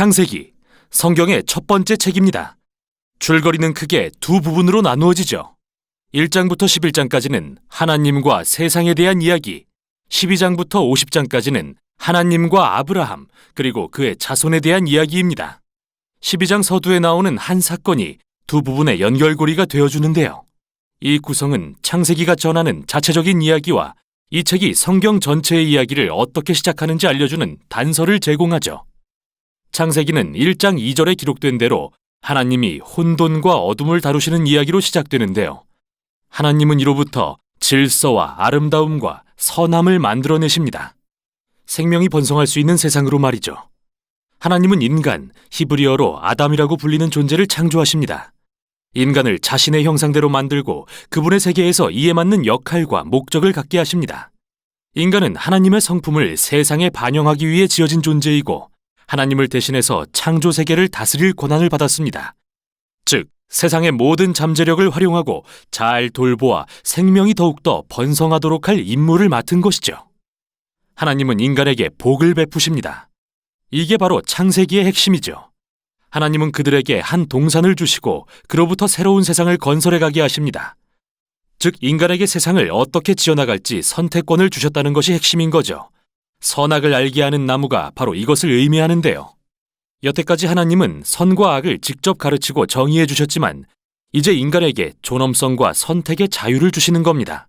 창세기, 성경의 첫 번째 책입니다. 줄거리는 크게 두 부분으로 나누어지죠. 1장부터 11장까지는 하나님과 세상에 대한 이야기, 12장부터 50장까지는 하나님과 아브라함 그리고 그의 자손에 대한 이야기입니다. 12장 서두에 나오는 한 사건이 두 부분의 연결고리가 되어주는데요. 이 구성은 창세기가 전하는 자체적인 이야기와 이 책이 성경 전체의 이야기를 어떻게 시작하는지 알려주는 단서를 제공하죠. 창세기는 1장 2절에 기록된 대로 하나님이 혼돈과 어둠을 다루시는 이야기로 시작되는데요. 하나님은 이로부터 질서와 아름다움과 선함을 만들어내십니다. 생명이 번성할 수 있는 세상으로 말이죠. 하나님은 인간, 히브리어로 아담이라고 불리는 존재를 창조하십니다. 인간을 자신의 형상대로 만들고 그분의 세계에서 이에 맞는 역할과 목적을 갖게 하십니다. 인간은 하나님의 성품을 세상에 반영하기 위해 지어진 존재이고 하나님을 대신해서 창조 세계를 다스릴 권한을 받았습니다. 즉, 세상의 모든 잠재력을 활용하고 잘 돌보아 생명이 더욱더 번성하도록 할 임무를 맡은 것이죠. 하나님은 인간에게 복을 베푸십니다. 이게 바로 창세기의 핵심이죠. 하나님은 그들에게 한 동산을 주시고 그로부터 새로운 세상을 건설해 가게 하십니다. 즉, 인간에게 세상을 어떻게 지어나갈지 선택권을 주셨다는 것이 핵심인 거죠. 선악을 알게 하는 나무가 바로 이것을 의미하는데요. 여태까지 하나님은 선과 악을 직접 가르치고 정의해 주셨지만 이제 인간에게 존엄성과 선택의 자유를 주시는 겁니다.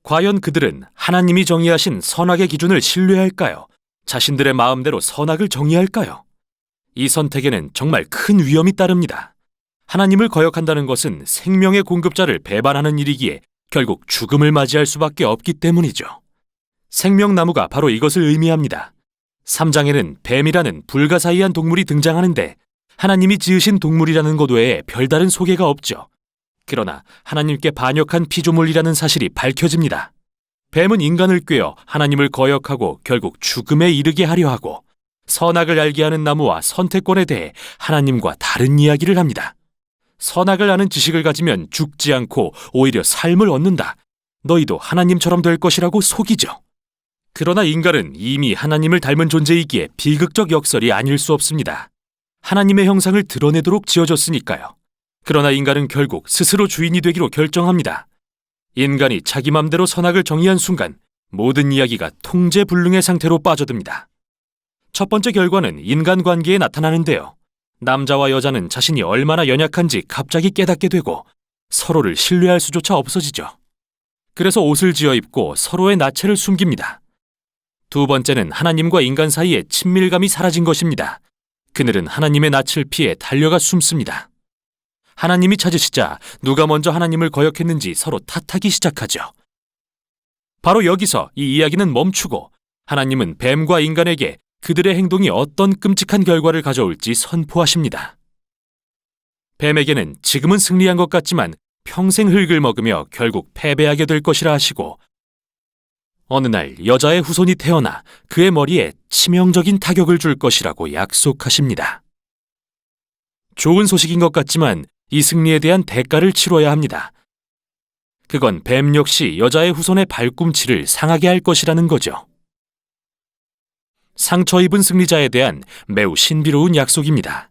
과연 그들은 하나님이 정의하신 선악의 기준을 신뢰할까요? 자신들의 마음대로 선악을 정의할까요? 이 선택에는 정말 큰 위험이 따릅니다. 하나님을 거역한다는 것은 생명의 공급자를 배반하는 일이기에 결국 죽음을 맞이할 수밖에 없기 때문이죠. 생명나무가 바로 이것을 의미합니다. 3장에는 뱀이라는 불가사의한 동물이 등장하는데 하나님이 지으신 동물이라는 것 외에 별다른 소개가 없죠. 그러나 하나님께 반역한 피조물이라는 사실이 밝혀집니다. 뱀은 인간을 꾀어 하나님을 거역하고 결국 죽음에 이르게 하려 하고 선악을 알게 하는 나무와 선택권에 대해 하나님과 다른 이야기를 합니다. 선악을 아는 지식을 가지면 죽지 않고 오히려 삶을 얻는다. 너희도 하나님처럼 될 것이라고 속이죠. 그러나 인간은 이미 하나님을 닮은 존재이기에 비극적 역설이 아닐 수 없습니다. 하나님의 형상을 드러내도록 지어졌으니까요. 그러나 인간은 결국 스스로 주인이 되기로 결정합니다. 인간이 자기 맘대로 선악을 정의한 순간 모든 이야기가 통제불능의 상태로 빠져듭니다. 첫 번째 결과는 인간관계에 나타나는데요. 남자와 여자는 자신이 얼마나 연약한지 갑자기 깨닫게 되고 서로를 신뢰할 수조차 없어지죠. 그래서 옷을 지어 입고 서로의 나체를 숨깁니다. 두 번째는 하나님과 인간 사이에 친밀감이 사라진 것입니다. 그들은 하나님의 낯을 피해 달려가 숨습니다. 하나님이 찾으시자 누가 먼저 하나님을 거역했는지 서로 탓하기 시작하죠. 바로 여기서 이 이야기는 멈추고 하나님은 뱀과 인간에게 그들의 행동이 어떤 끔찍한 결과를 가져올지 선포하십니다. 뱀에게는 지금은 승리한 것 같지만 평생 흙을 먹으며 결국 패배하게 될 것이라 하시고 어느 날 여자의 후손이 태어나 그의 머리에 치명적인 타격을 줄 것이라고 약속하십니다. 좋은 소식인 것 같지만 이 승리에 대한 대가를 치러야 합니다. 그건 뱀 역시 여자의 후손의 발꿈치를 상하게 할 것이라는 거죠. 상처 입은 승리자에 대한 매우 신비로운 약속입니다.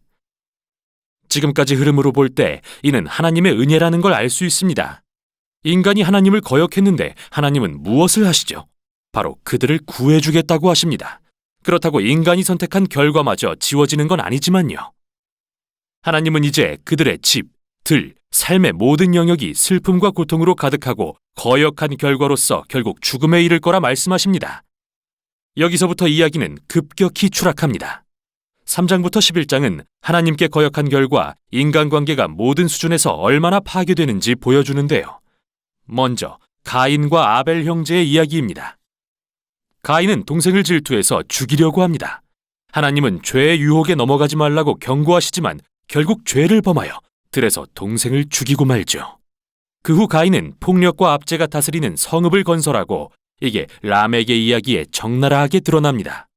지금까지 흐름으로 볼 때 이는 하나님의 은혜라는 걸 알 수 있습니다. 인간이 하나님을 거역했는데 하나님은 무엇을 하시죠? 바로 그들을 구해주겠다고 하십니다. 그렇다고 인간이 선택한 결과마저 지워지는 건 아니지만요. 하나님은 이제 그들의 집, 들, 삶의 모든 영역이 슬픔과 고통으로 가득하고 거역한 결과로서 결국 죽음에 이를 거라 말씀하십니다. 여기서부터 이야기는 급격히 추락합니다. 3장부터 11장은 하나님께 거역한 결과 인간관계가 모든 수준에서 얼마나 파괴되는지 보여주는데요. 먼저 가인과 아벨 형제의 이야기입니다. 가인은 동생을 질투해서 죽이려고 합니다. 하나님은 죄의 유혹에 넘어가지 말라고 경고하시지만 결국 죄를 범하여 들에서 동생을 죽이고 말죠. 그 후 가인은 폭력과 압제가 다스리는 성읍을 건설하고 이게 라멕의 이야기에 적나라하게 드러납니다.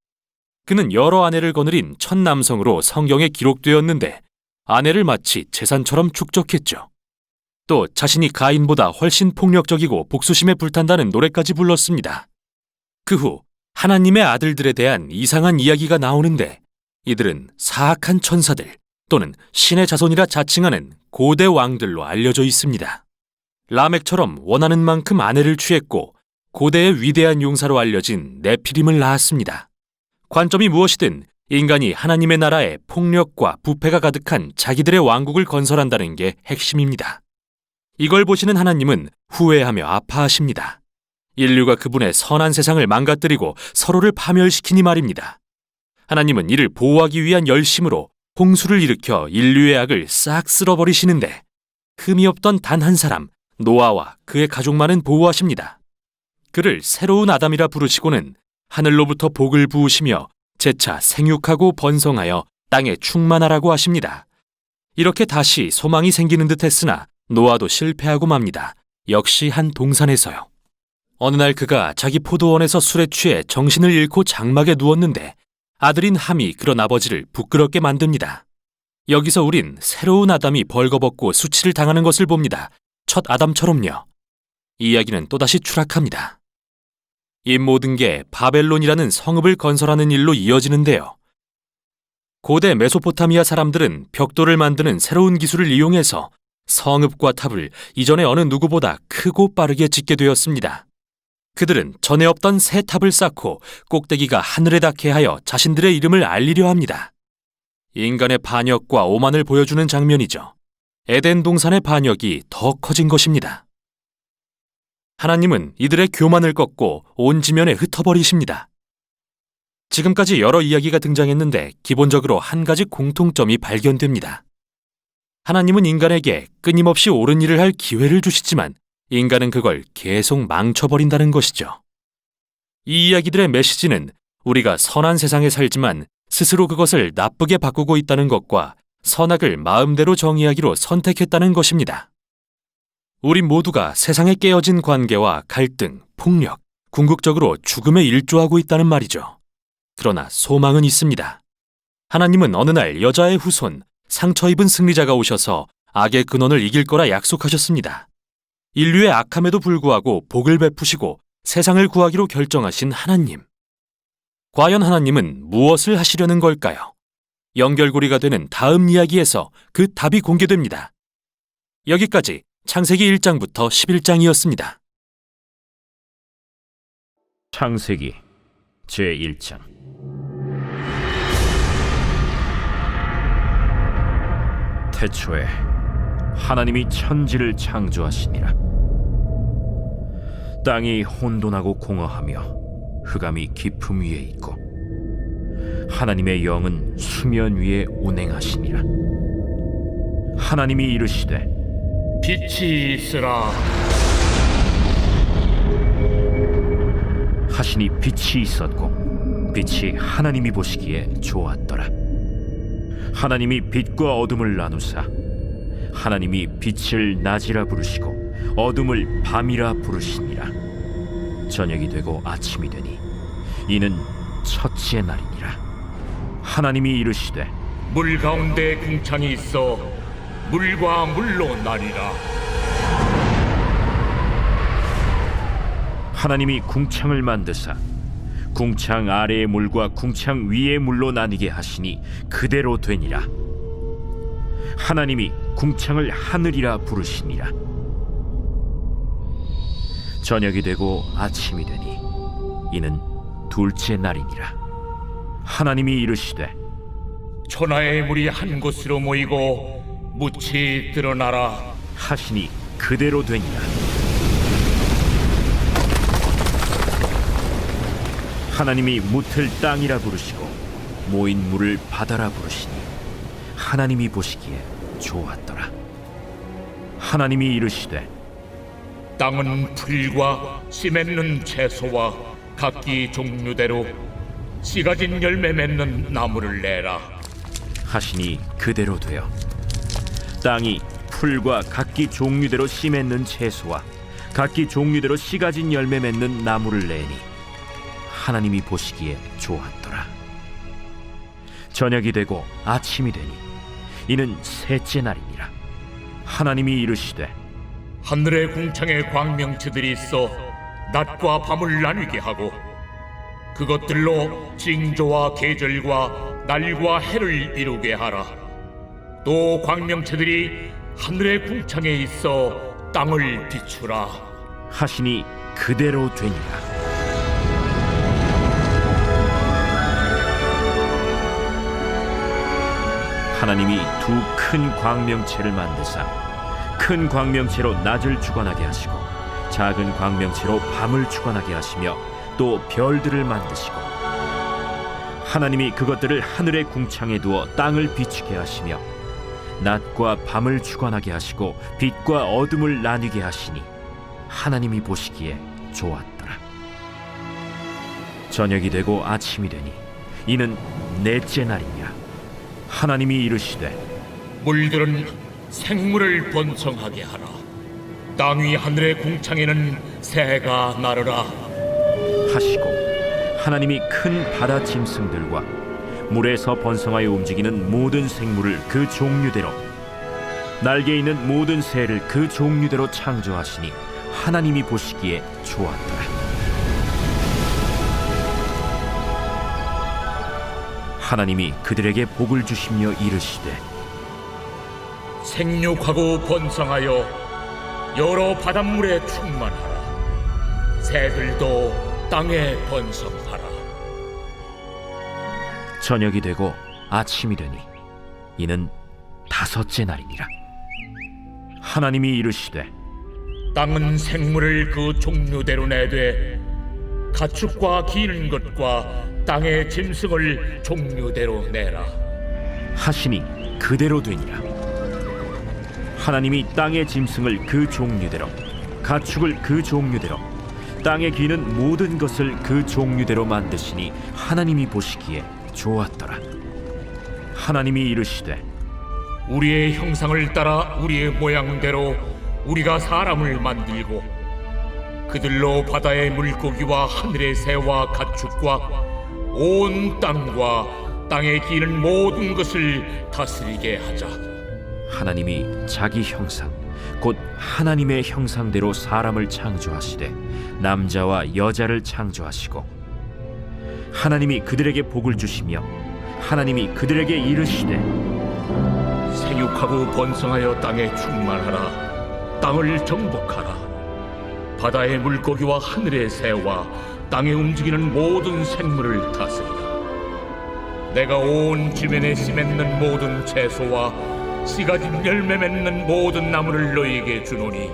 그는 여러 아내를 거느린 첫 남성으로 성경에 기록되었는데 아내를 마치 재산처럼 축적했죠. 또 자신이 가인보다 훨씬 폭력적이고 복수심에 불탄다는 노래까지 불렀습니다. 그 후 하나님의 아들들에 대한 이상한 이야기가 나오는데 이들은 사악한 천사들 또는 신의 자손이라 자칭하는 고대 왕들로 알려져 있습니다. 라멕처럼 원하는 만큼 아내를 취했고 고대의 위대한 용사로 알려진 네피림을 낳았습니다. 관점이 무엇이든 인간이 하나님의 나라에 폭력과 부패가 가득한 자기들의 왕국을 건설한다는 게 핵심입니다. 이걸 보시는 하나님은 후회하며 아파하십니다. 인류가 그분의 선한 세상을 망가뜨리고 서로를 파멸시키니 말입니다. 하나님은 이를 보호하기 위한 열심으로 홍수를 일으켜 인류의 악을 싹 쓸어버리시는데 흠이 없던 단 한 사람, 노아와 그의 가족만은 보호하십니다. 그를 새로운 아담이라 부르시고는 하늘로부터 복을 부으시며 재차 생육하고 번성하여 땅에 충만하라고 하십니다. 이렇게 다시 소망이 생기는 듯 했으나 노아도 실패하고 맙니다. 역시 한 동산에서요. 어느 날 그가 자기 포도원에서 술에 취해 정신을 잃고 장막에 누웠는데 아들인 함이 그런 아버지를 부끄럽게 만듭니다. 여기서 우린 새로운 아담이 벌거벗고 수치를 당하는 것을 봅니다. 첫 아담처럼요. 이 이야기는 또다시 추락합니다. 이 모든 게 바벨론이라는 성읍을 건설하는 일로 이어지는데요. 고대 메소포타미아 사람들은 벽돌을 만드는 새로운 기술을 이용해서 성읍과 탑을 이전의 어느 누구보다 크고 빠르게 짓게 되었습니다. 그들은 전에 없던 새 탑을 쌓고 꼭대기가 하늘에 닿게 하여 자신들의 이름을 알리려 합니다. 인간의 반역과 오만을 보여주는 장면이죠. 에덴 동산의 반역이 더 커진 것입니다. 하나님은 이들의 교만을 꺾고 온 지면에 흩어버리십니다. 지금까지 여러 이야기가 등장했는데 기본적으로 한 가지 공통점이 발견됩니다. 하나님은 인간에게 끊임없이 옳은 일을 할 기회를 주시지만 인간은 그걸 계속 망쳐버린다는 것이죠. 이 이야기들의 메시지는 우리가 선한 세상에 살지만 스스로 그것을 나쁘게 바꾸고 있다는 것과 선악을 마음대로 정의하기로 선택했다는 것입니다. 우리 모두가 세상에 깨어진 관계와 갈등, 폭력, 궁극적으로 죽음에 일조하고 있다는 말이죠. 그러나 소망은 있습니다. 하나님은 어느 날 여자의 후손, 상처 입은 승리자가 오셔서 악의 근원을 이길 거라 약속하셨습니다. 인류의 악함에도 불구하고 복을 베푸시고 세상을 구하기로 결정하신 하나님. 과연 하나님은 무엇을 하시려는 걸까요? 연결고리가 되는 다음 이야기에서 그 답이 공개됩니다. 여기까지 창세기 1장부터 11장이었습니다. 창세기 제1장. 태초에 하나님이 천지를 창조하시니라. 땅이 혼돈하고 공허하며 흑암이 깊음 위에 있고 하나님의 영은 수면 위에 운행하시니라. 하나님이 이르시되 빛이 있으라 하시니 빛이 있었고 빛이 하나님이 보시기에 좋았더라. 하나님이 빛과 어둠을 나누사 하나님이 빛을 낮이라 부르시고 어둠을 밤이라 부르시니라. 저녁이 되고 아침이 되니 이는 첫째 날이니라. 하나님이 이르시되 물 가운데 궁창이 있어 물과 물로 나뉘라. 하나님이 궁창을 만드사 궁창 아래의 물과 궁창 위의 물로 나뉘게 하시니 그대로 되니라. 하나님이 궁창을 하늘이라 부르시니라. 저녁이 되고 아침이 되니 이는 둘째 날이니라. 하나님이 이르시되 천하의 물이 한 곳으로 모이고 묻이 드러나라 하시니 그대로 되니라. 하나님이 묻을 땅이라 부르시고 모인 물을 바다라 부르시니 하나님이 보시기에 좋았더라. 하나님이 이르시되 땅은 풀과 씨 맺는 채소와 각기 종류대로 씨 가진 열매 맺는 나무를 내라 하시니 그대로 되어 땅이 풀과 각기 종류대로 씨 맺는 채소와 각기 종류대로 씨 가진 열매 맺는 나무를 내니 하나님이 보시기에 좋았더라. 저녁이 되고 아침이 되니 이는 셋째 날이니라. 하나님이 이르시되 하늘의 궁창에 광명체들이 있어 낮과 밤을 나뉘게 하고 그것들로 징조와 계절과 날과 해를 이루게 하라. 또 광명체들이 하늘의 궁창에 있어 땅을 비추라. 하시니 그대로 되니라. 하나님이 두 큰 광명체를 만드사 큰 광명체로 낮을 주관하게 하시고 작은 광명체로 밤을 주관하게 하시며 또 별들을 만드시고 하나님이 그것들을 하늘의 궁창에 두어 땅을 비추게 하시며 낮과 밤을 주관하게 하시고 빛과 어둠을 나뉘게 하시니 하나님이 보시기에 좋았더라. 저녁이 되고 아침이 되니 이는 넷째 날이니라. 하나님이 이르시되 물들은 생물을 번성하게 하라. 땅 위 하늘의 궁창에는 새가 나르라. 하시고 하나님이 큰 바다 짐승들과 물에서 번성하여 움직이는 모든 생물을 그 종류대로 날개 있는 모든 새를 그 종류대로 창조하시니 하나님이 보시기에 좋았더라. 하나님이 그들에게 복을 주시며 이르시되 생육하고 번성하여 여러 바닷물에 충만하라. 새들도 땅에 번성하라. 저녁이 되고 아침이 되니 이는 다섯째 날이니라. 하나님이 이르시되 땅은 생물을 그 종류대로 내되 가축과 기는 것과 땅의 짐승을 종류대로 내라. 하시니 그대로 되니라. 하나님이 땅의 짐승을 그 종류대로 가축을 그 종류대로 땅에 기는 모든 것을 그 종류대로 만드시니 하나님이 보시기에 좋았더라. 하나님이 이르시되 우리의 형상을 따라 우리의 모양대로 우리가 사람을 만들고 그들로 바다의 물고기와 하늘의 새와 가축과 온 땅과 땅에 기는 모든 것을 다스리게 하자. 하나님이 자기 형상 곧 하나님의 형상대로 사람을 창조하시되 남자와 여자를 창조하시고 하나님이 그들에게 복을 주시며 하나님이 그들에게 이르시되 생육하고 번성하여 땅에 충만하라. 땅을 정복하라. 바다의 물고기와 하늘의 새와 땅에 움직이는 모든 생물을 다스리라. 내가 온 지면에 씨 맺는 모든 채소와 씨 가진 열매 맺는 모든 나무를 너희에게 주노니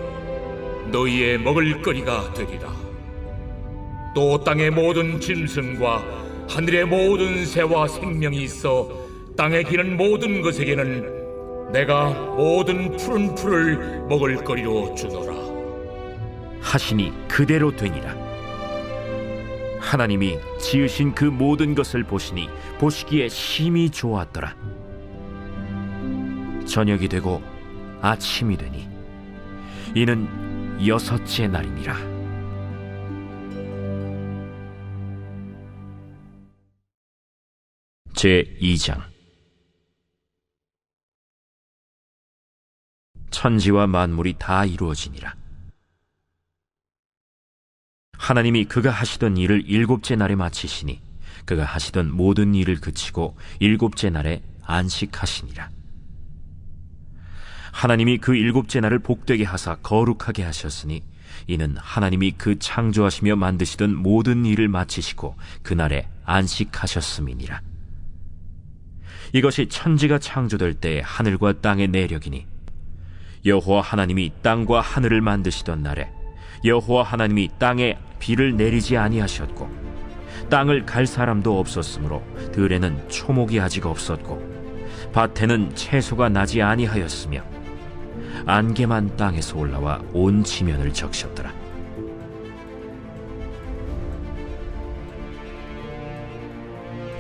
너희의 먹을거리가 되리라. 또 땅의 모든 짐승과 하늘의 모든 새와 생명이 있어 땅에 기는 모든 것에게는 내가 모든 푸른 풀을 먹을거리로 주노라. 하시니 그대로 되니라. 하나님이 지으신 그 모든 것을 보시니 보시기에 심히 좋았더라. 저녁이 되고 아침이 되니 이는 여섯째 날이니라. 제2장. 천지와 만물이 다 이루어지니라. 하나님이 그가 하시던 일을 일곱째 날에 마치시니 그가 하시던 모든 일을 그치고 일곱째 날에 안식하시니라. 하나님이 그 일곱째 날을 복되게 하사 거룩하게 하셨으니 이는 하나님이 그 창조하시며 만드시던 모든 일을 마치시고 그날에 안식하셨음이니라. 이것이 천지가 창조될 때 하늘과 땅의 내력이니 여호와 하나님이 땅과 하늘을 만드시던 날에 여호와 하나님이 땅에 비를 내리지 아니하셨고 땅을 갈 사람도 없었으므로 들에는 초목이 아직 없었고 밭에는 채소가 나지 아니하였으며 안개만 땅에서 올라와 온 지면을 적셨더라.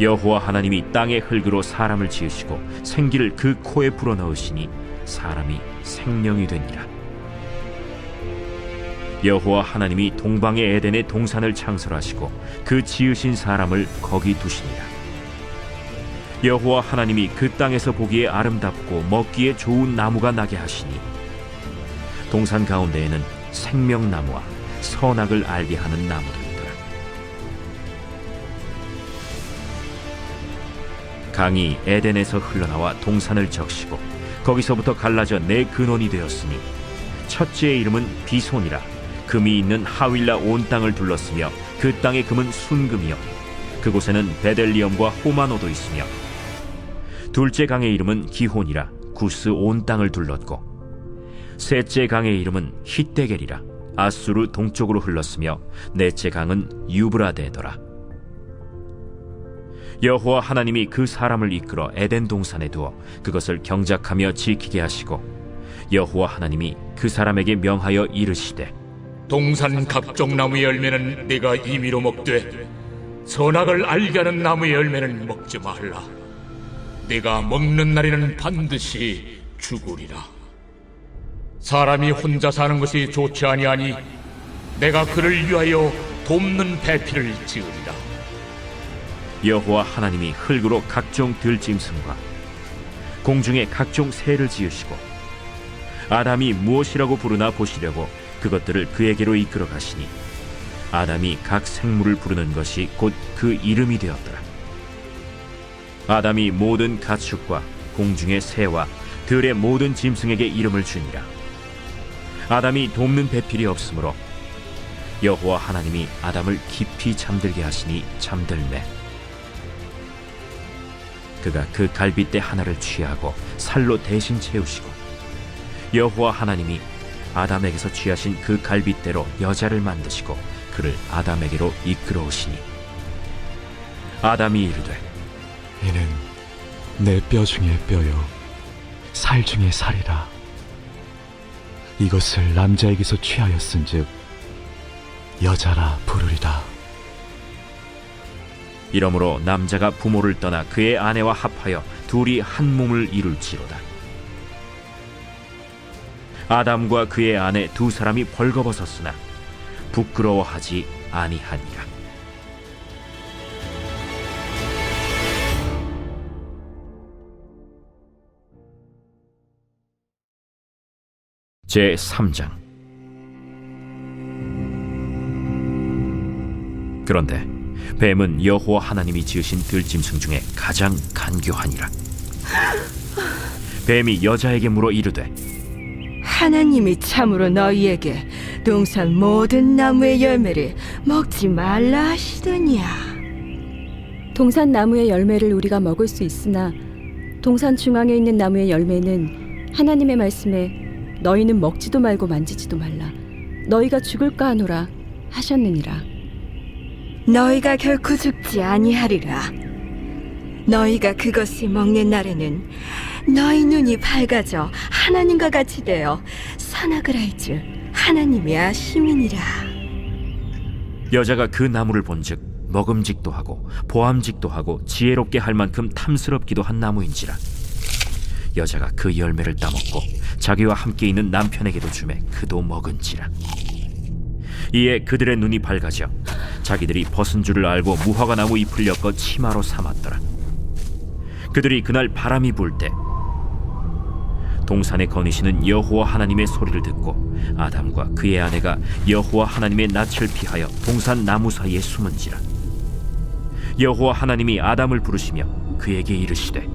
여호와 하나님이 땅의 흙으로 사람을 지으시고 생기를 그 코에 불어넣으시니 사람이 생명이 되니라. 여호와 하나님이 동방의 에덴의 동산을 창설하시고 그 지으신 사람을 거기 두시니라. 여호와 하나님이 그 땅에서 보기에 아름답고 먹기에 좋은 나무가 나게 하시니 동산 가운데에는 생명나무와 선악을 알게 하는 나무들이더라. 강이 에덴에서 흘러나와 동산을 적시고 거기서부터 갈라져 네 근원이 되었으니 첫째의 이름은 비손이라. 금이 있는 하윌라 온 땅을 둘렀으며 그 땅의 금은 순금이요 그곳에는 베델리엄과 호마노도 있으며, 둘째 강의 이름은 기혼이라. 구스 온 땅을 둘렀고, 셋째 강의 이름은 히데겔이라. 아수르 동쪽으로 흘렀으며 넷째 강은 유브라데더라. 여호와 하나님이 그 사람을 이끌어 에덴 동산에 두어 그것을 경작하며 지키게 하시고, 여호와 하나님이 그 사람에게 명하여 이르시되, 동산 각종 나무의 열매는 네가 임의로 먹되 선악을 알게 하는 나무의 열매는 먹지 말라. 네가 먹는 날에는 반드시 죽으리라. 사람이 혼자 사는 것이 좋지 아니하니 내가 그를 위하여 돕는 배필을 지으리라. 여호와 하나님이 흙으로 각종 들짐승과 공중에 각종 새를 지으시고, 아담이 무엇이라고 부르나 보시려고 그것들을 그에게로 이끌어 가시니, 아담이 각 생물을 부르는 것이 곧 그 이름이 되었더라. 아담이 모든 가축과 공중의 새와 들의 모든 짐승에게 이름을 주니라. 아담이 돕는 배필이 없으므로 여호와 하나님이 아담을 깊이 잠들게 하시니 잠들매 그가 그 갈빗대 하나를 취하고 살로 대신 채우시고, 여호와 하나님이 아담에게서 취하신 그 갈빗대로 여자를 만드시고 그를 아담에게로 이끌어 오시니, 아담이 이르되, 이는 내 뼈 중에 뼈요 살 중에 살이라. 이것을 남자에게서 취하였은즉 여자라 부르리다. 이러므로 남자가 부모를 떠나 그의 아내와 합하여 둘이 한 몸을 이룰지로다. 아담과 그의 아내 두 사람이 벌거벗었으나 부끄러워하지 아니하니라. 제 3장. 그런데 뱀은 여호와 하나님이 지으신 들짐승 중에 가장 간교하니라. 뱀이 여자에게 물어 이르되, 하나님이 참으로 너희에게 동산 모든 나무의 열매를 먹지 말라 하시더냐? 동산 나무의 열매를 우리가 먹을 수 있으나 동산 중앙에 있는 나무의 열매는 하나님의 말씀에 너희는 먹지도 말고 만지지도 말라, 너희가 죽을까 하노라 하셨느니라. 너희가 결코 죽지 아니하리라. 너희가 그것을 먹는 날에는 너희 눈이 밝아져 하나님과 같이 되어 선악을 알 줄 하나님이 아심이니라. 여자가 그 나무를 본즉 먹음직도 하고 보암직도 하고 지혜롭게 할 만큼 탐스럽기도 한 나무인지라. 여자가 그 열매를 따먹고 자기와 함께 있는 남편에게도 주매 그도 먹은지라. 이에 그들의 눈이 밝아져 자기들이 벗은 줄을 알고 무화과 나무 잎을 엮어 치마로 삼았더라. 그들이 그날 바람이 불 때 동산에 거니시는 여호와 하나님의 소리를 듣고 아담과 그의 아내가 여호와 하나님의 낯을 피하여 동산 나무 사이에 숨은지라. 여호와 하나님이 아담을 부르시며 그에게 이르시되,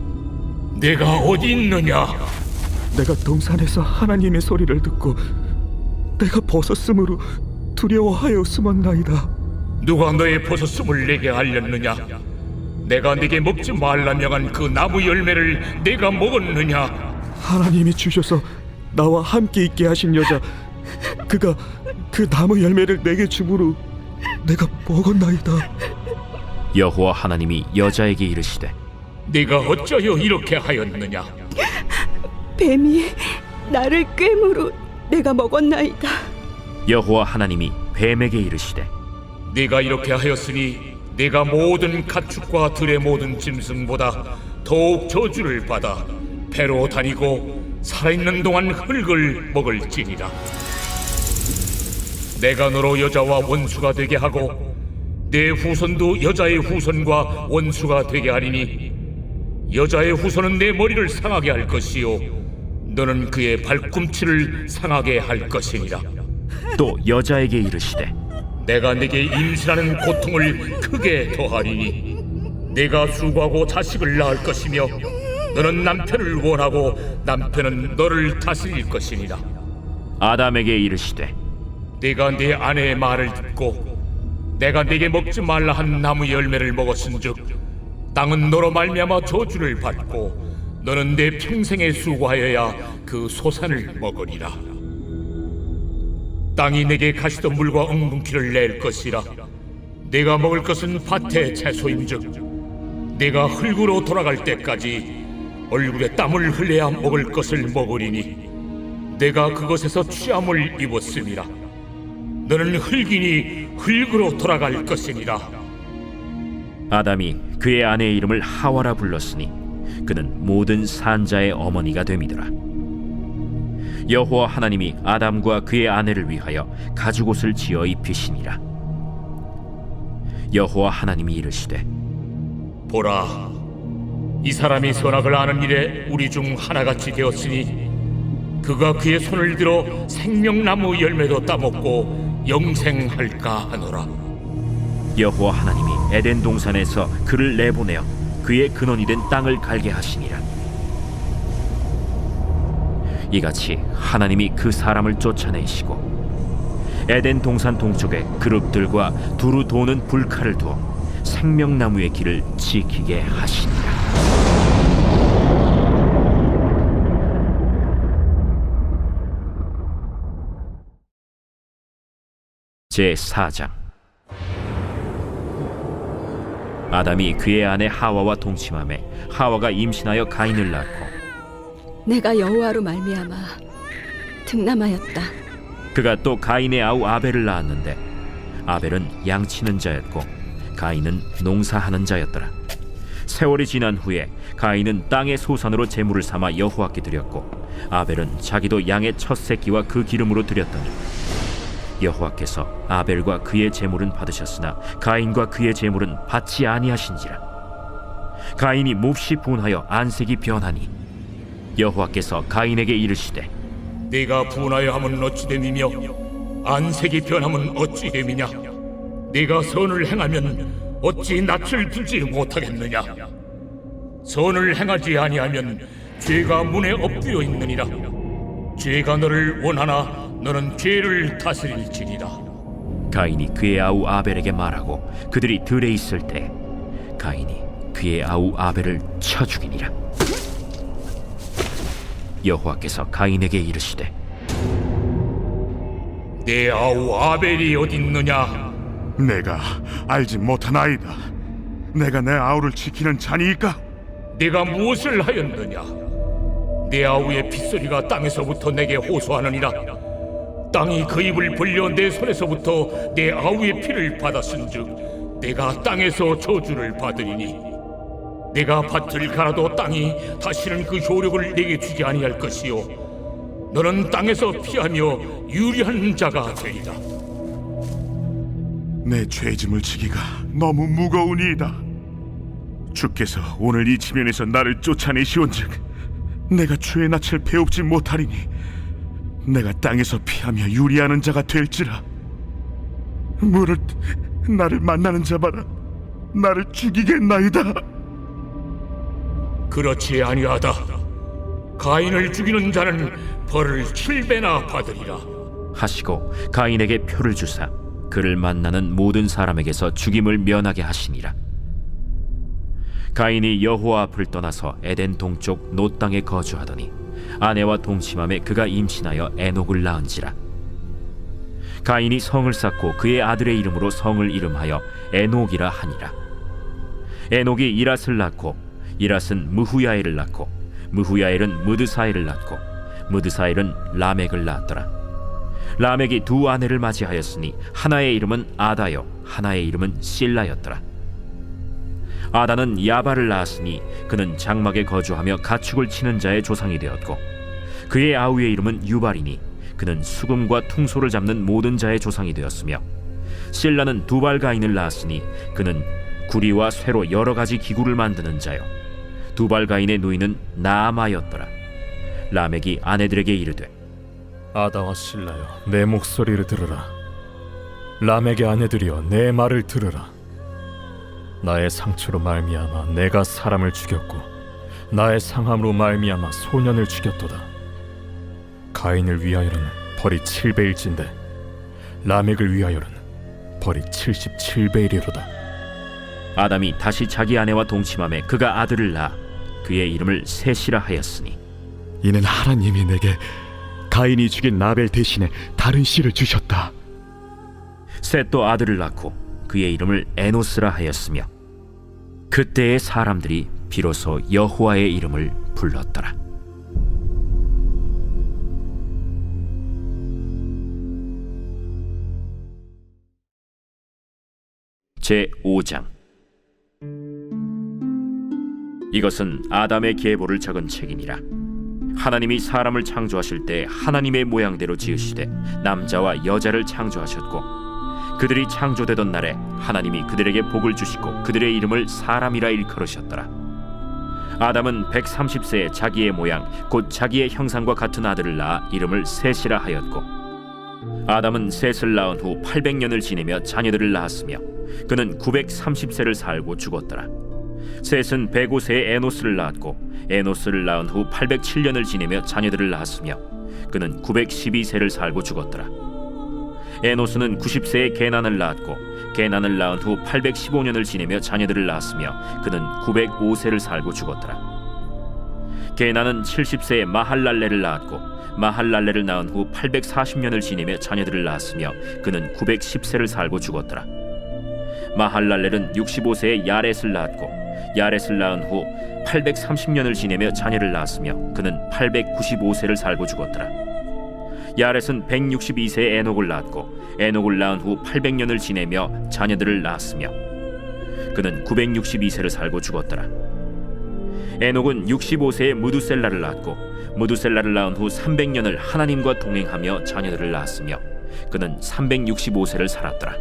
내가 어디 있느냐? 내가 동산에서 하나님의 소리를 듣고 내가 벗었으므로 두려워하여 숨었나이다. 누가 너의 벗었음을 내게 알렸느냐? 내가 네게 먹지 말라 명한 그 나무 열매를 내가 먹었느냐? 하나님이 주셔서 나와 함께 있게 하신 여자, 그가 그 나무 열매를 내게 주므로 내가 먹었나이다. 여호와 하나님이 여자에게 이르시되, 네가 어찌하여 이렇게 하였느냐? 뱀이 나를 꿰므로 내가 먹었나이다. 여호와 하나님이 뱀에게 이르시되, 네가 이렇게 하였으니 네가 모든 가축과 들의 모든 짐승보다 더욱 저주를 받아 배로 다니고 살아있는 동안 흙을 먹을지니라. 내가 너로 여자와 원수가 되게 하고 내 후손도 여자의 후손과 원수가 되게 하리니 여자의 후손은 내 머리를 상하게 할 것이요 너는 그의 발꿈치를 상하게 할 것이니라. 또 여자에게 이르시되, 내가 네게 임신하는 고통을 크게 더하리니 내가 수고하고 자식을 낳을 것이며 너는 남편을 원하고 남편은 너를 다스릴 것이니라. 아담에게 이르시되 네가 네 아내의 말을 듣고 내가 네게 먹지 말라 한 나무 열매를 먹었은즉 땅은 너로 말미암아 저주를 받고 너는 내 평생에 수고하여야 그 소산을 먹으리라. 땅이 내게 가시덤불과 엉겅퀴를 낼 것이라. 내가 먹을 것은 밭의 채소인즉 내가 흙으로 돌아갈 때까지 얼굴에 땀을 흘려야 먹을 것을 먹으리니 내가 그것에서 취함을 입었음이라. 너는 흙이니 흙으로 돌아갈 것이니라. 아담이 그의 아내의 이름을 하와라 불렀으니 그는 모든 산자의 어머니가 됨이더라. 여호와 하나님이 아담과 그의 아내를 위하여 가죽옷을 지어 입히시니라. 여호와 하나님이 이르시되 보라, 이 사람이 선악을 아는 일에 우리 중 하나같이 되었으니 그가 그의 손을 들어 생명나무 열매도 따먹고 영생할까 하노라. 여호와 하나님이 에덴 동산에서 그를 내보내어 그의 근원이 된 땅을 갈게 하시니라. 이같이 하나님이 그 사람을 쫓아내시고 에덴 동산 동쪽에 그룹들과 두루 도는 불칼을 두어 생명나무의 길을 지키게 하시니라. 제4장. 아담이 그의 아내 하와와 동침하매 하와가 임신하여 가인을 낳고 내가 여호와로 말미암아 득남하였다. 그가 또 가인의 아우 아벨을 낳았는데 아벨은 양치는 자였고 가인은 농사하는 자였더라. 세월이 지난 후에 가인은 땅의 소산으로 제물을 삼아 여호와께 드렸고 아벨은 자기도 양의 첫 새끼와 그 기름으로 드렸더니 여호와께서 아벨과 그의 제물은 받으셨으나 가인과 그의 제물은 받지 아니하신지라. 가인이 몹시 분하여 안색이 변하니 여호와께서 가인에게 이르시되 네가 분하여 함은 어찌 됨이며 안색이 변함은 어찌 됨이냐. 네가 선을 행하면 어찌 낯을 들지 못하겠느냐. 선을 행하지 아니하면 죄가 문에 엎드려 있느니라. 죄가 너를 원하나 너는 죄를 다스릴지니라. 가인이 그의 아우 아벨에게 말하고 그들이 들에 있을 때 가인이 그의 아우 아벨을 쳐 죽이니라. 여호와께서 가인에게 이르시되 내 아우 아벨이 어딨느냐. 내가 알지 못하나이다. 내가 내 아우를 지키는 자니이까? 네가 무엇을 하였느냐. 내 아우의 핏소리가 땅에서부터 내게 호소하느니라. 땅이 그 입을 벌려 내 손에서부터 내 아우의 피를 받았은즉 내가 땅에서 저주를 받으리니 내가 밭을 갈아도 땅이 다시는 그 효력을 내게 주지 아니할 것이요 너는 땅에서 피하며 유리한 자가 되리라. 내 죄짐을 지기가 너무 무거우니이다. 주께서 오늘 이 지면에서 나를 쫓아내시온즉 내가 주의 낯을 배웁지 못하리니 내가 땅에서 피하며 유리하는 자가 될지라. 무릇 나를 만나는 자마다 나를 죽이겠나이다. 그렇지 아니하다. 가인을 죽이는 자는 벌을 7배나 받으리라. 하시고 가인에게 표를 주사 그를 만나는 모든 사람에게서 죽임을 면하게 하시니라. 가인이 여호와 앞을 떠나서 에덴 동쪽 노 땅에 거주하더니 아내와 동침함에 그가 임신하여 에녹을 낳은지라. 가인이 성을 쌓고 그의 아들의 이름으로 성을 이름하여 에녹이라 하니라. 에녹이 이랏을 낳고 이랏은 무후야엘을 낳고 무후야엘은 무드사엘을 낳고 무드사엘은 라멕을 낳았더라. 라멕이 두 아내를 맞이하였으니 하나의 이름은 아다요 하나의 이름은 실라였더라. 아다는 야발을 낳았으니 그는 장막에 거주하며 가축을 치는 자의 조상이 되었고 그의 아우의 이름은 유발이니 그는 수금과 퉁소를 잡는 모든 자의 조상이 되었으며 실라는 두발가인을 낳았으니 그는 구리와 쇠로 여러 가지 기구를 만드는 자요 두발가인의 누이는 나아마였더라. 라멕이 아내들에게 이르되 아다와 실라여, 내 목소리를 들으라. 라멕의 아내들이여, 내 말을 들으라. 나의 상처로 말미암아 내가 사람을 죽였고 나의 상함으로 말미암아 소년을 죽였도다. 가인을 위하여는 벌이 7배일진데 라멕을 위하여는 벌이 77배이리로다. 아담이 다시 자기 아내와 동침함에 그가 아들을 낳아 그의 이름을 셋이라 하였으니 이는 하나님이 내게 가인이 죽인 라벨 대신에 다른 씨를 주셨다. 셋도 아들을 낳고 그의 이름을 에노스라 하였으며 그때의 사람들이 비로소 여호와의 이름을 불렀더라. 제5장. 이것은 아담의 계보를 적은 책이니라. 하나님이 사람을 창조하실 때 하나님의 모양대로 지으시되 남자와 여자를 창조하셨고 그들이 창조되던 날에 하나님이 그들에게 복을 주시고 그들의 이름을 사람이라 일컬으셨더라. 아담은 130세에 자기의 모양 곧 자기의 형상과 같은 아들을 낳아 이름을 셋이라 하였고 아담은 셋을 낳은 후 800년을 지내며 자녀들을 낳았으며 그는 930세를 살고 죽었더라. 셋은 105세에 에노스를 낳았고 에노스를 낳은 후 807년을 지내며 자녀들을 낳았으며 그는 912세를 살고 죽었더라. 에노스는 90세에 게난을 낳았고 게난을 낳은 후 815년을 지내며 자녀들을 낳았으며 그는 905세를 살고 죽었더라. 게난은 70세에 마할랄레를 낳았고 마할랄레를 낳은 후 840년을 지내며 자녀들을 낳았으며 그는 910세를 살고 죽었더라. 마할랄렐은 65세에 야렛을 낳았고 야렛을 낳은 후 830년을 지내며 자녀를 낳았으며 그는 895세를 살고 죽었더라. 야렛은 162세에 에녹을 낳았고 에녹을 낳은 후 800년을 지내며 자녀들을 낳았으며 그는 962세를 살고 죽었더라. 에녹은 65세에 무두셀라를 낳았고 무두셀라를 낳은 후 300년을 하나님과 동행하며 자녀들을 낳았으며 그는 365세를 살았더라.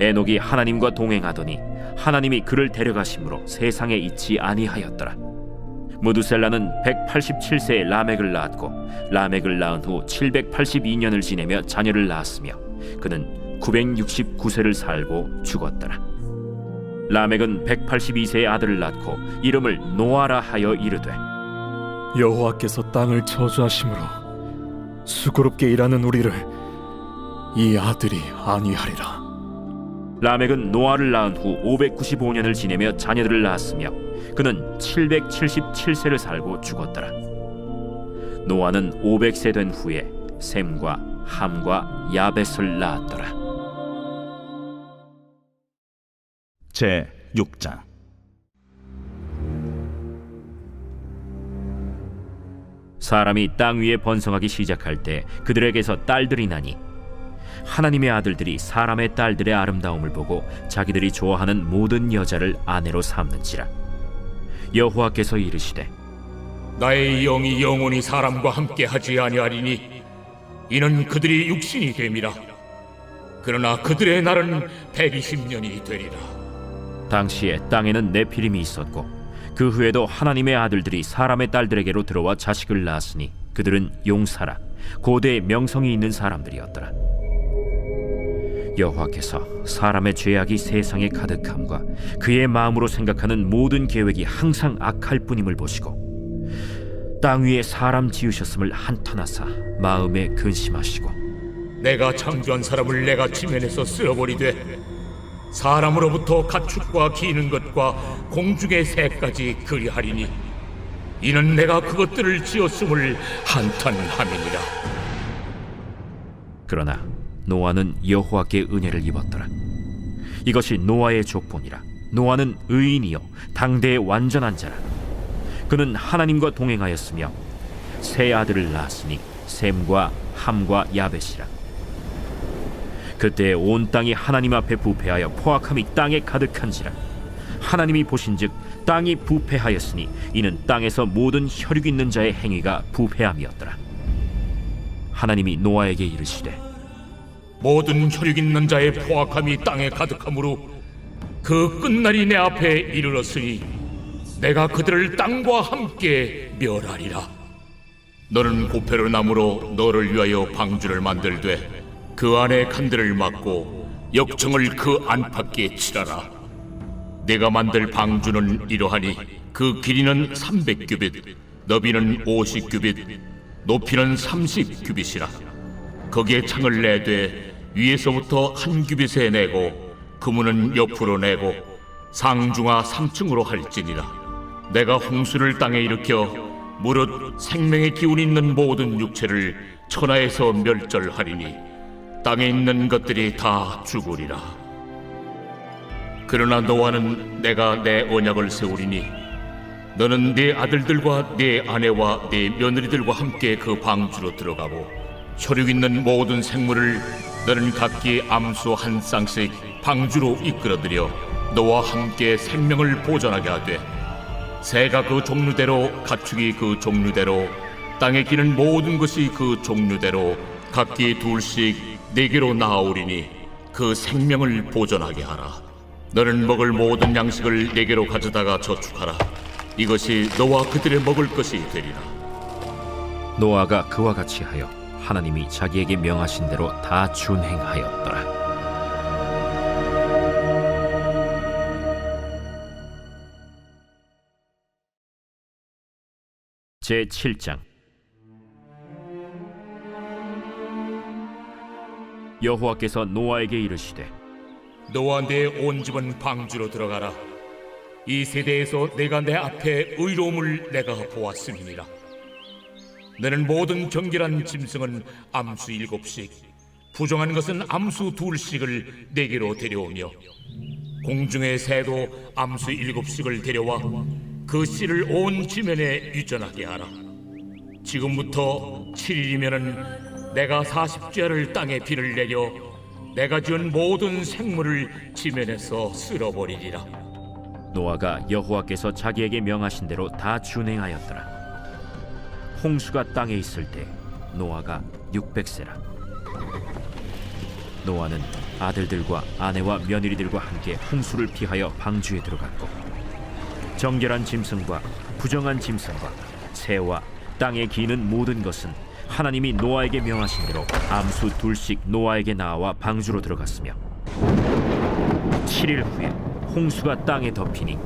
에녹이 하나님과 동행하더니 하나님이 그를 데려가심으로 세상에 있지 아니하였더라. 무두셀라는 187세에 라멕을 낳았고 라멕을 낳은 후 782년을 지내며 자녀를 낳았으며 그는 969세를 살고 죽었더라. 라멕은 182세의 아들을 낳고 이름을 노아라 하여 이르되 여호와께서 땅을 저주하심으로 수고롭게 일하는 우리를 이 아들이 안위하리라. 라멕은 노아를 낳은 후 595년을 지내며 자녀들을 낳았으며 그는 777세를 살고 죽었더라. 노아는 500세 된 후에 셈과 함과 야벳을 낳았더라. 제6장. 사람이 땅 위에 번성하기 시작할 때 그들에게서 딸들이 나니 하나님의 아들들이 사람의 딸들의 아름다움을 보고 자기들이 좋아하는 모든 여자를 아내로 삼는지라. 여호와께서 이르시되 나의 영이 영원히 사람과 함께 하지 아니하리니 이는 그들이 육신이 됨이라. 그러나 그들의 날은 120년이 되리라. 당시에 땅에는 네피림이 있었고 그 후에도 하나님의 아들들이 사람의 딸들에게로 들어와 자식을 낳았으니 그들은 용사라 고대의 명성이 있는 사람들이었더라. 여호와께서 사람의 죄악이 세상에 가득함과 그의 마음으로 생각하는 모든 계획이 항상 악할 뿐임을 보시고 땅 위에 사람 지으셨음을 한탄하사 마음에 근심하시고 내가 창조한 사람을 내가 지면에서 쓸어버리되 사람으로부터 가축과 기는 것과 공중의 새까지 그리하리니 이는 내가 그것들을 지었음을 한탄함이니라. 그러나 노아는 여호와께 은혜를 입었더라. 이것이 노아의 족본이라. 노아는 의인이요 당대의 완전한 자라. 그는 하나님과 동행하였으며 세 아들을 낳았으니 셈과 함과 야벳이라. 그때 온 땅이 하나님 앞에 부패하여 포악함이 땅에 가득한지라. 하나님이 보신즉 땅이 부패하였으니 이는 땅에서 모든 혈육 있는 자의 행위가 부패함이었더라. 하나님이 노아에게 이르시되 모든 혈육 있는 자의 포악함이 땅에 가득함으로 그 끝날이 내 앞에 이르렀으니 내가 그들을 땅과 함께 멸하리라. 너는 고페르 나무로 너를 위하여 방주를 만들되 그 안에 칸들을 막고 역청을 그 안팎에 칠하라. 내가 만들 방주는 이러하니 그 길이는 300규빗, 너비는 50규빗, 높이는 30규빗이라. 거기에 창을 내되 위에서부터 한 규빗에 내고 그문은 옆으로 내고 상중하 3층으로 할지니라. 내가 홍수를 땅에 일으켜 무릇 생명의 기운 있는 모든 육체를 천하에서 멸절하리니 땅에 있는 것들이 다 죽으리라. 그러나 너와는 내가 내 언약을 세우리니 너는 네 아들들과 네 아내와 네 며느리들과 함께 그 방주로 들어가고 혈육 있는 모든 생물을 너는 각기 암수 한 쌍씩 방주로 이끌어들여 너와 함께 생명을 보존하게 하되 새가 그 종류대로 가축이 그 종류대로 땅에 기는 모든 것이 그 종류대로 각기 둘씩 네게로 나아오리니 그 생명을 보존하게 하라. 너는 먹을 모든 양식을 네게로 가져다가 저축하라. 이것이 너와 그들의 먹을 것이 되리라. 노아가 그와 같이 하여 하나님이 자기에게 명하신 대로 다 준행하였더라. 제7장. 여호와께서 노아에게 이르시되 너와 내 온 집은 방주로 들어가라. 이 세대에서 내가 내 앞에 의로움을 내가 보았음이니라. 너는 모든 정결한 짐승은 암수 7씩, 부정한 것은 암수 2씩을 내게로 데려오며 공중의 새도 암수 7씩을 데려와 그 씨를 온 지면에 유전하게 하라. 지금부터 7일이면은 내가 40주야를 땅에 비를 내려 내가 지은 모든 생물을 지면에서 쓸어버리리라. 노아가 여호와께서 자기에게 명하신 대로 다 준행하였더라. 홍수가 땅에 있을 때 노아가 600세라. 노아는 아들들과 아내와 며느리들과 함께 홍수를 피하여 방주에 들어갔고 정결한 짐승과 부정한 짐승과 새와 땅에 기는 모든 것은 하나님이 노아에게 명하신 대로 암수 2씩 노아에게 나와 방주로 들어갔으며 7일 후에 홍수가 땅에 덮이니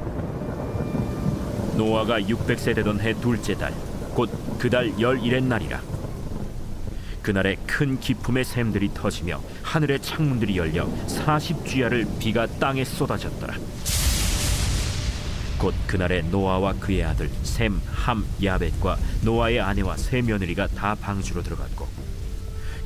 노아가 600세 되던 해 둘째 달 곧 그 달 11의 날이라. 그날에 큰 기품의 샘들이 터지며 하늘의 창문들이 열려 40주야를 비가 땅에 쏟아졌더라. 곧 그날에 노아와 그의 아들 셈, 함, 야벳과 노아의 아내와 세 며느리가 다 방주로 들어갔고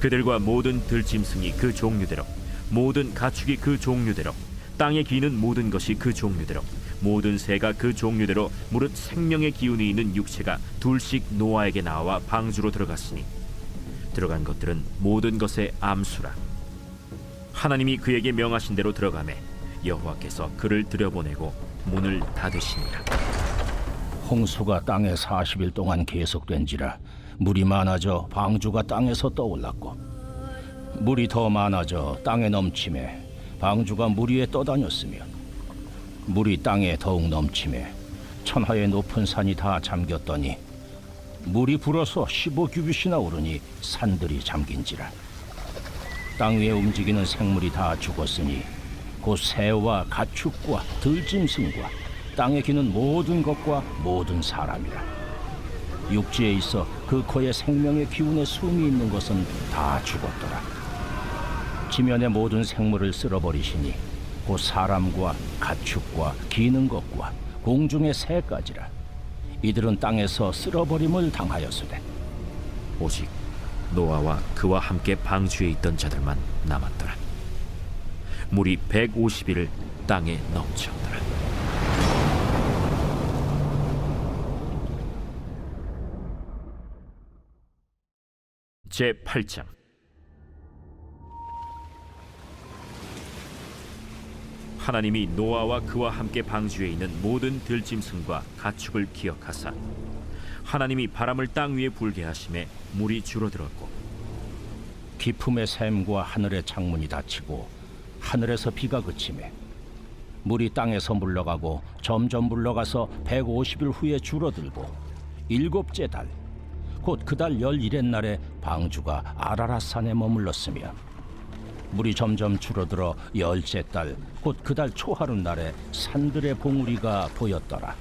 그들과 모든 들짐승이 그 종류대로 모든 가축이 그 종류대로 땅에 기는 모든 것이 그 종류대로 모든 새가 그 종류대로 무릇 생명의 기운이 있는 육체가 2씩 노아에게 나와 방주로 들어갔으니 들어간 것들은 모든 것의 암수라. 하나님이 그에게 명하신 대로 들어가매 여호와께서 그를 들여보내고 문을 닫으시니라. 홍수가 땅에 40일 동안 계속된지라 물이 많아져 방주가 땅에서 떠올랐고 물이 더 많아져 땅에 넘침에 방주가 물 위에 떠다녔으며 물이 땅에 더욱 넘침에 천하의 높은 산이 다 잠겼더니 물이 불어서 15규빗이나 오르니 산들이 잠긴지라. 땅 위에 움직이는 생물이 다 죽었으니 곧 새와 가축과 들짐승과 땅에 기는 모든 것과 모든 사람이라. 육지에 있어 그 코에 생명의 기운의 숨이 있는 것은 다 죽었더라. 지면의 모든 생물을 쓸어버리시니 곧 사람과 가축과 기는 것과 공중의 새까지라. 이들은 땅에서 쓸어버림을 당하였으되 오직 노아와 그와 함께 방주에 있던 자들만 남았더라. 물이 150일을 땅에 넘쳤더라. 제8장. 하나님이 노아와 그와 함께 방주에 있는 모든 들짐승과 가축을 기억하사 하나님이 바람을 땅 위에 불게 하심에 물이 줄어들었고 기품의 샘과 하늘의 창문이 닫히고 하늘에서 비가 그치매 물이 땅에서 물러가고 점점 물러가서 150일 후에 줄어들고 7째 달 곧 그 달 11의 날에 방주가 아라랏산에 머물렀으며 물이 점점 줄어들어 열째 달 곧 그 달 초하룻날에 산들의 봉우리가 보였더라.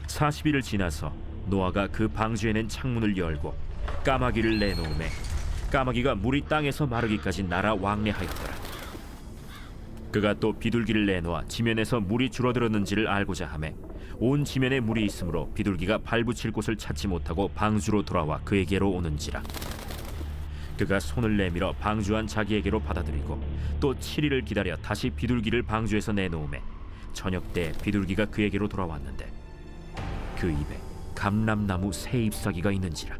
40일을 지나서 노아가 그 방주에 낸 창문을 열고 까마귀를 내놓음에 까마귀가 물이 땅에서 마르기까지 날아 왕래하였더라. 그가 또 비둘기를 내놓아 지면에서 물이 줄어들었는지를 알고자 하매 온 지면에 물이 있으므로 비둘기가 발붙일 곳을 찾지 못하고 방주로 돌아와 그에게로 오는지라. 그가 손을 내밀어 방주한 자기에게로 받아들이고 또 7일을 기다려 다시 비둘기를 방주에서 내놓음에 저녁 때 비둘기가 그에게로 돌아왔는데 그 입에 감람나무 새 잎사귀가 있는지라.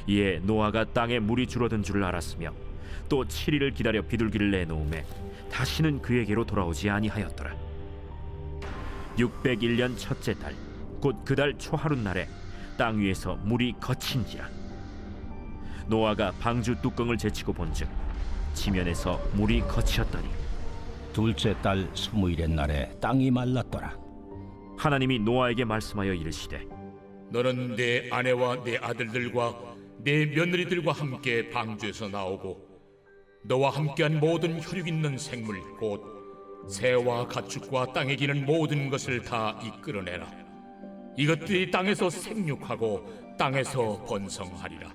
이에 노아가 땅에 물이 줄어든 줄을 알았으며 또 7일을 기다려 비둘기를 내놓음에 다시는 그에게로 돌아오지 아니하였더라. 601년 첫째 달 곧 그 달 초하룻날에 땅 위에서 물이 거친지라. 노아가 방주 뚜껑을 제치고 본즉 지면에서 물이 거치었더니 둘째 달 20일의 날에 땅이 말랐더라. 하나님이 노아에게 말씀하여 이르시되 너는 내 아내와 내 아들들과 내 며느리들과 함께 방주에서 나오고 너와 함께한 모든 혈육 있는 생물 곧 새와 가축과 땅에 기는 모든 것을 다 이끌어내라. 이것들이 땅에서 생육하고 땅에서 번성하리라.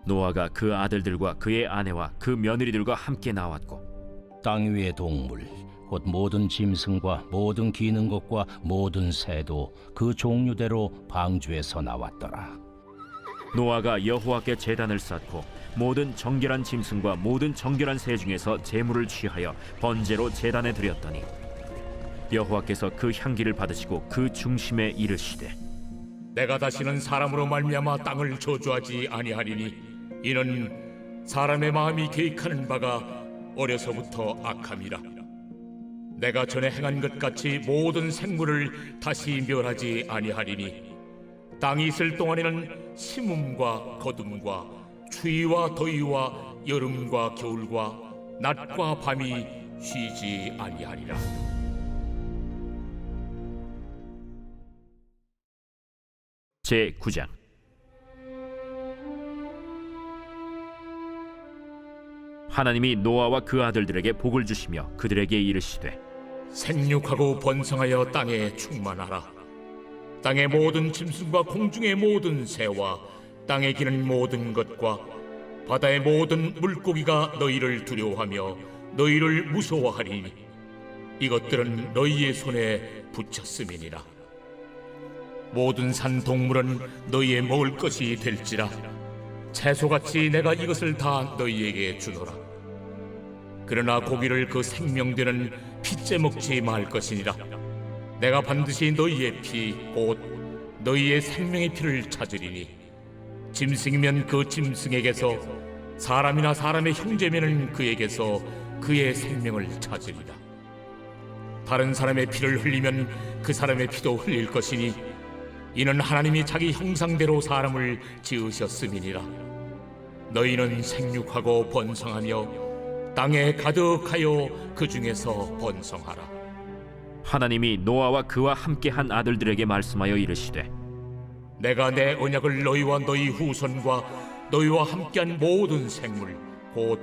노아가 그 아들들과 그의 아내와 그 며느리들과 함께 나왔고 땅 위의 동물 곧 모든 짐승과 모든 기는 것과 모든 새도 그 종류대로 방주에서 나왔더라. 노아가 여호와께 제단을 쌓고 모든 정결한 짐승과 모든 정결한 새 중에서 제물을 취하여 번제로 제단에 드렸더니 여호와께서 그 향기를 받으시고 그 중심에 이르시되 내가 다시는 사람으로 말미암아 땅을 저주하지 아니하리니 이는 사람의 마음이 계획하는 바가 어려서부터 악함이라. 내가 전에 행한 것 같이 모든 생물을 다시 멸하지 아니하리니 땅이 있을 동안에는 심음과 거둠과 추위와 더위와 여름과 겨울과 낮과 밤이 쉬지 아니하리라. 제9장 하나님이 노아와 그 아들들에게 복을 주시며 그들에게 이르시되 생육하고 번성하여 땅에 충만하라. 땅의 모든 짐승과 공중의 모든 새와 땅에 기는 모든 것과 바다의 모든 물고기가 너희를 두려워하며 너희를 무서워하리니 이것들은 너희의 손에 붙였음이니라. 모든 산 동물은 너희의 먹을 것이 될지라. 채소같이 내가 이것을 다 너희에게 주노라. 그러나 고기를 그 생명되는 피째 먹지 말 것이니라. 내가 반드시 너희의 피 곧 너희의 생명의 피를 찾으리니 짐승이면 그 짐승에게서 사람이나 사람의 형제면은 그에게서 그의 생명을 찾으리라. 다른 사람의 피를 흘리면 그 사람의 피도 흘릴 것이니 이는 하나님이 자기 형상대로 사람을 지으셨음이니라. 너희는 생육하고 번성하며 땅에 가득하여 그 중에서 번성하라. 하나님이 노아와 그와 함께한 아들들에게 말씀하여 이르시되 내가 내 언약을 너희와 너희 후손과 너희와 함께한 모든 생물 곧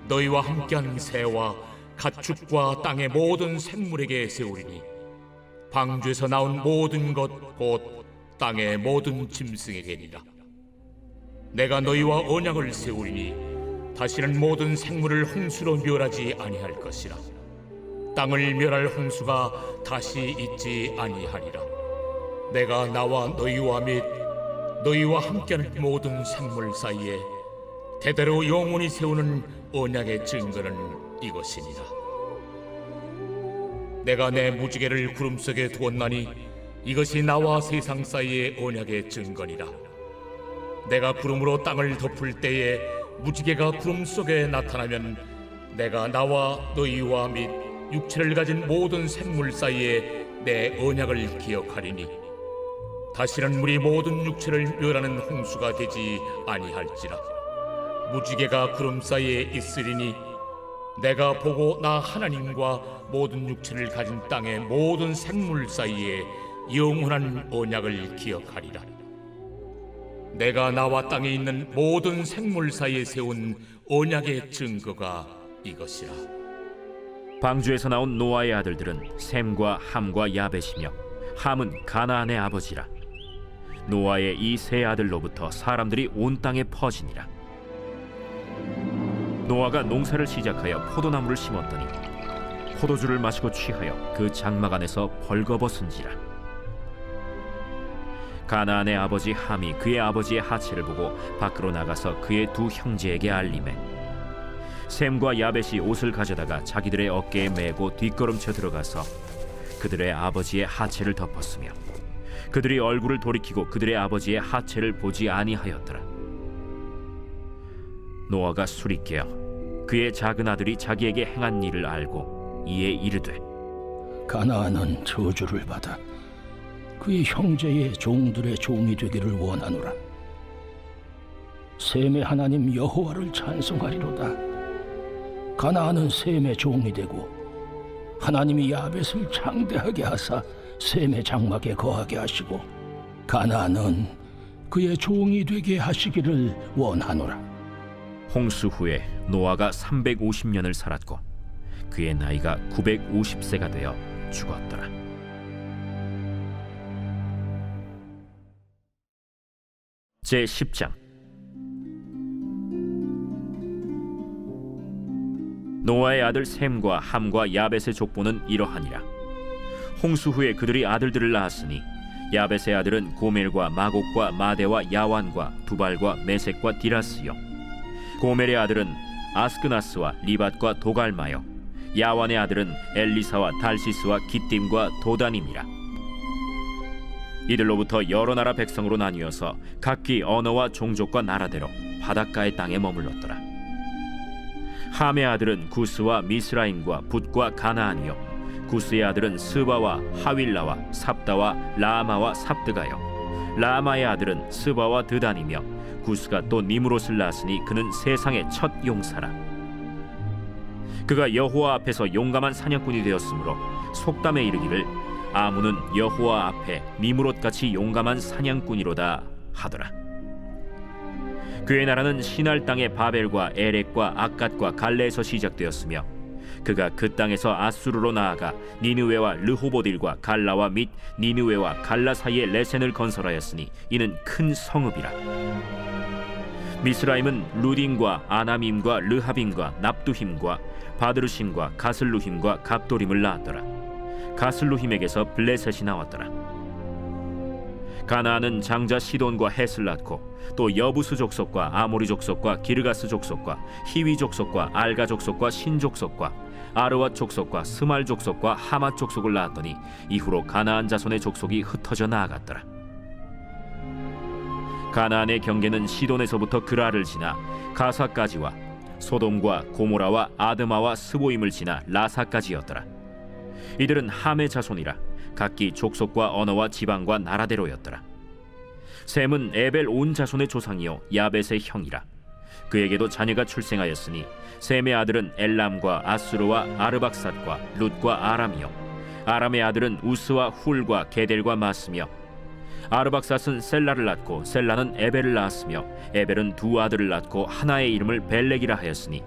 너희와 함께한 새와 가축과 땅의 모든 생물에게 세우리니 방주에서 나온 모든 것 곧 땅의 모든 짐승에게니라. 내가 너희와 언약을 세우리니 다시는 모든 생물을 홍수로 멸하지 아니할 것이라. 땅을 멸할 홍수가 다시 있지 아니하리라. 내가 나와 너희와 및 너희와 함께하는 모든 생물 사이에 대대로 영원히 세우는 언약의 증거는 이것이니라. 내가 내 무지개를 구름 속에 두었나니 이것이 나와 세상 사이의 언약의 증거니라. 내가 구름으로 땅을 덮을 때에 무지개가 구름 속에 나타나면 내가 나와 너희와 및 육체를 가진 모든 생물 사이에 내 언약을 기억하리니 다시는 물이 모든 육체를 멸하는 홍수가 되지 아니할지라. 무지개가 구름 사이에 있으리니 내가 보고 나 하나님과 모든 육체를 가진 땅의 모든 생물 사이에 영원한 언약을 기억하리라. 내가 나와 땅에 있는 모든 생물 사이에 세운 언약의 증거가 이것이라. 방주에서 나온 노아의 아들들은 셈과 함과 야벳이며 함은 가나안의 아버지라. 노아의 이 세 아들로부터 사람들이 온 땅에 퍼지니라. 노아가 농사를 시작하여 포도나무를 심었더니 포도주를 마시고 취하여 그 장막 안에서 벌거벗은지라. 가나안의 아버지 함이 그의 아버지의 하체를 보고 밖으로 나가서 그의 두 형제에게 알리매 셈과 야벳이 옷을 가져다가 자기들의 어깨에 메고 뒷걸음쳐 들어가서 그들의 아버지의 하체를 덮었으며 그들이 얼굴을 돌이키고 그들의 아버지의 하체를 보지 아니하였더라. 노아가 술이 깨어 그의 작은 아들이 자기에게 행한 일을 알고 이에 이르되 가나안은 저주를 받아 그의 형제의 종들의 종이 되기를 원하노라. 셈의 하나님 여호와를 찬송하리로다. 가나안은 셈의 종이 되고 하나님이 야벳을 창대하게 하사 셈의 장막에 거하게 하시고 가나안은 그의 종이 되게 하시기를 원하노라. 홍수 후에 노아가 350년을 살았고 그의 나이가 950세가 되어 죽었더라. 제10장 노아의 아들 셈과 함과 야벳의 족보는 이러하니라. 홍수 후에 그들이 아들들을 낳았으니 야벳의 아들은 고멜과 마곡과 마대와 야완과 두발과 메섹과 디라스요 고멜의 아들은 아스크나스와 리밧과 도갈마요 야완의 아들은 엘리사와 달시스와 기띔과 도단임이라. 이들로부터 여러 나라 백성으로 나뉘어서 각기 언어와 종족과 나라대로 바닷가의 땅에 머물렀더라. 함의 아들은 구스와 미스라임과 붓과 가나안이요 구스의 아들은 스바와 하윌라와 삽다와 라마와 삽드가요 라마의 아들은 스바와 드단이며 구스가 또 니므롯을 낳았으니 그는 세상의 첫 용사라. 그가 여호와 앞에서 용감한 사냥꾼이 되었으므로 속담에 이르기를 아문은 여호와 앞에 니므롯같이 용감한 사냥꾼이로다 하더라. 그의 나라는 시날 땅의 바벨과 에렉과 악갓과 갈레에서 시작되었으며 그가 그 땅에서 아수르로 나아가 니느웨와 르호보딜과 갈라와 및 니느웨와 갈라 사이에 레센을 건설하였으니 이는 큰 성읍이라. 미스라임은 루딘과 아나밈과 르하빔과 납두힘과 바드르심과 가슬루힘과 갑도림을 낳았더라. 가슬루힘에게서 블레셋이 나왔더라. 가나안은 장자 시돈과 헷을 낳고 또 여부스 족속과 아모리 족속과 기르가스 족속과 히위 족속과 알가 족속과 신 족속과 아르왓 족속과 스말 족속과 하맛 족속을 낳았더니 이후로 가나안 자손의 족속이 흩어져 나아갔더라. 가나안의 경계는 시돈에서부터 그라를 지나 가사까지와 소돔과 고모라와 아드마와 스보임을 지나 라사까지였더라. 이들은 함의 자손이라 각기 족속과 언어와 지방과 나라대로였더라. 셈은 에벨 온 자손의 조상이요 야벳의 형이라. 그에게도 자녀가 출생하였으니 셈의 아들은 엘람과 아수르와 아르박삿과 룻과 아람이요 아람의 아들은 우스와 훌과 게델과 마스며 아르박삿은 셀라를 낳고 셀라는 에벨을 낳았으며 에벨은 두 아들을 낳고 하나의 이름을 벨렉이라 하였으니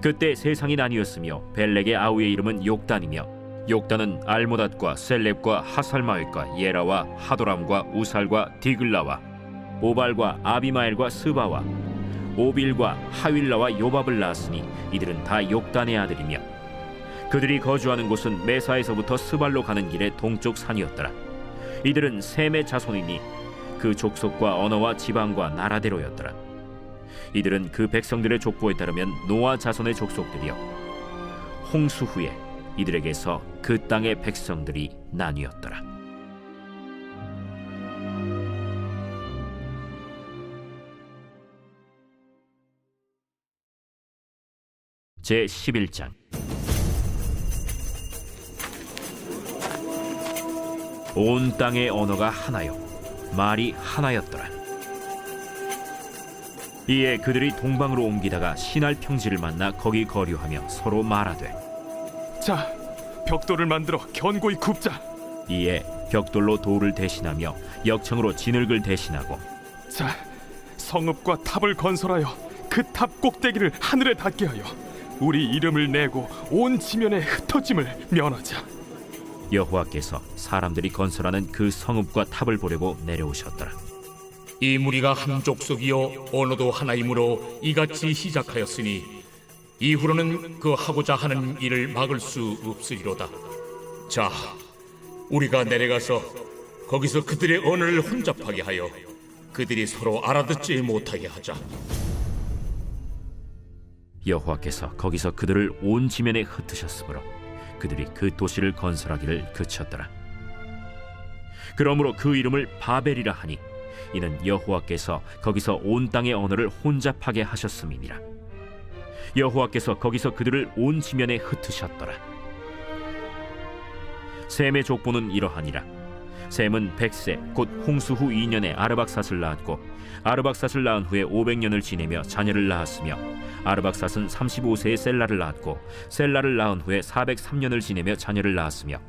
그때 세상이 나뉘었으며 벨렉의 아우의 이름은 욕단이며 욕단은 알모닷과 셀렙과 하살마웻과 예라와 하도람과 우살과 디글라와 오발과 아비마엘과 스바와 오빌과 하윌라와 요밥을 낳았으니 이들은 다 욕단의 아들이며 그들이 거주하는 곳은 메사에서부터 스발로 가는 길의 동쪽 산이었더라. 이들은 셈의 자손이니 그 족속과 언어와 지방과 나라대로였더라. 이들은 그 백성들의 족보에 따르면 노아 자손의 족속들이요 홍수 후에 이들에게서 그 땅의 백성들이 나뉘었더라. 제11장 온 땅의 언어가 하나요 말이 하나였더라. 이에 그들이 동방으로 옮기다가 시날 평지를 만나 거기 거류하며 서로 말하되 자, 벽돌을 만들어 견고히 굽자. 이에 벽돌로 돌을 대신하며 역청으로 진흙을 대신하고 자, 성읍과 탑을 건설하여 그 탑 꼭대기를 하늘에 닿게 하여 우리 이름을 내고 온 지면에 흩어짐을 면하자. 여호와께서 사람들이 건설하는 그 성읍과 탑을 보려고 내려오셨더라. 이 무리가 한 족속이요 언어도 하나이므로 이같이 시작하였으니 이후로는 그 하고자 하는 일을 막을 수 없으리로다. 자, 우리가 내려가서 거기서 그들의 언어를 혼잡하게 하여 그들이 서로 알아듣지 못하게 하자. 여호와께서 거기서 그들을 온 지면에 흩으셨으므로 그들이 그 도시를 건설하기를 그쳤더라. 그러므로 그 이름을 바벨이라 하니 이는 여호와께서 거기서 온 땅의 언어를 혼잡하게 하셨음이니라. 여호와께서 거기서 그들을 온 지면에 흩으셨더라. 셈의 족보는 이러하니라. 셈은 100세 곧 홍수 후 2년에 아르박삿을 낳았고 아르박삿을 낳은 후에 500년을 지내며 자녀를 낳았으며 아르박삿은 35세에 셀라를 낳았고 셀라를 낳은 후에 403년을 지내며 자녀를 낳았으며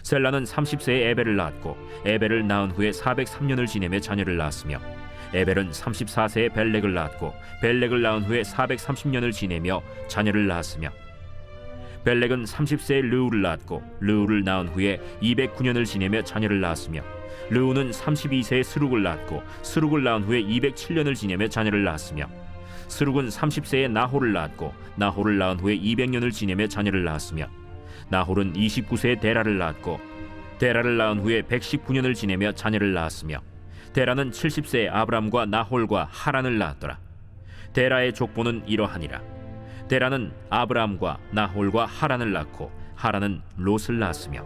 셀라는 30세에 에벨을 낳았고 에벨을 낳은 후에 403년을 지내며 자녀를 낳았으며 에벨은 34세에 벨렉을 낳았고 벨렉을 낳은 후에 430년을 지내며 자녀를 낳았으며 벨렉은 30세에 르우를 낳았고 르우를 낳은 후에 209년을 지내며 자녀를 낳았으며 르우는 32세에 스룩을 낳았고 스룩을 낳은 후에 207년을 지내며 자녀를 낳았으며 스룩은 30세에 나홀을 낳았고 나홀을 낳은 후에 200년을 지내며 자녀를 낳았으며 나홀은 29세에 데라를 낳았고 데라를 낳은 후에 119년을 지내며 자녀를 낳았으며 데라는 70세에 아브람과 나홀과 하란을 낳았더라. 데라의 족보는 이러하니라. 데라는 아브람과 나홀과 하란을 낳고 하란은 롯을 낳았으며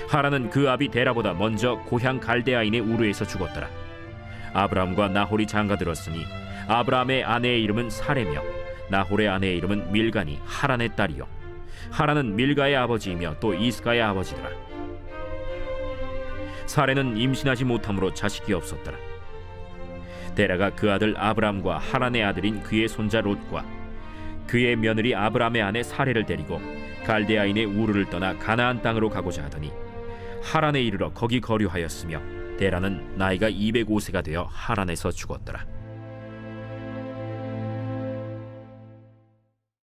하란은 그 아비 데라보다 먼저 고향 갈대아인의 우르에서 죽었더라. 아브람과 나홀이 장가들었으니 아브람의 아내의 이름은 사레며 나홀의 아내의 이름은 밀가니 하란의 딸이요 하란은 밀가의 아버지이며 또 이스가의 아버지더라. 사레는 임신하지 못함으로 자식이 없었더라. 데라가 그 아들 아브람과 하란의 아들인 그의 손자 롯과 그의 며느리 아브람의 아내 사레를 데리고 갈대아인의 우르를 떠나 가나안 땅으로 가고자 하더니 하란에 이르러 거기 거류하였으며 데라는 나이가 205세가 되어 하란에서 죽었더라.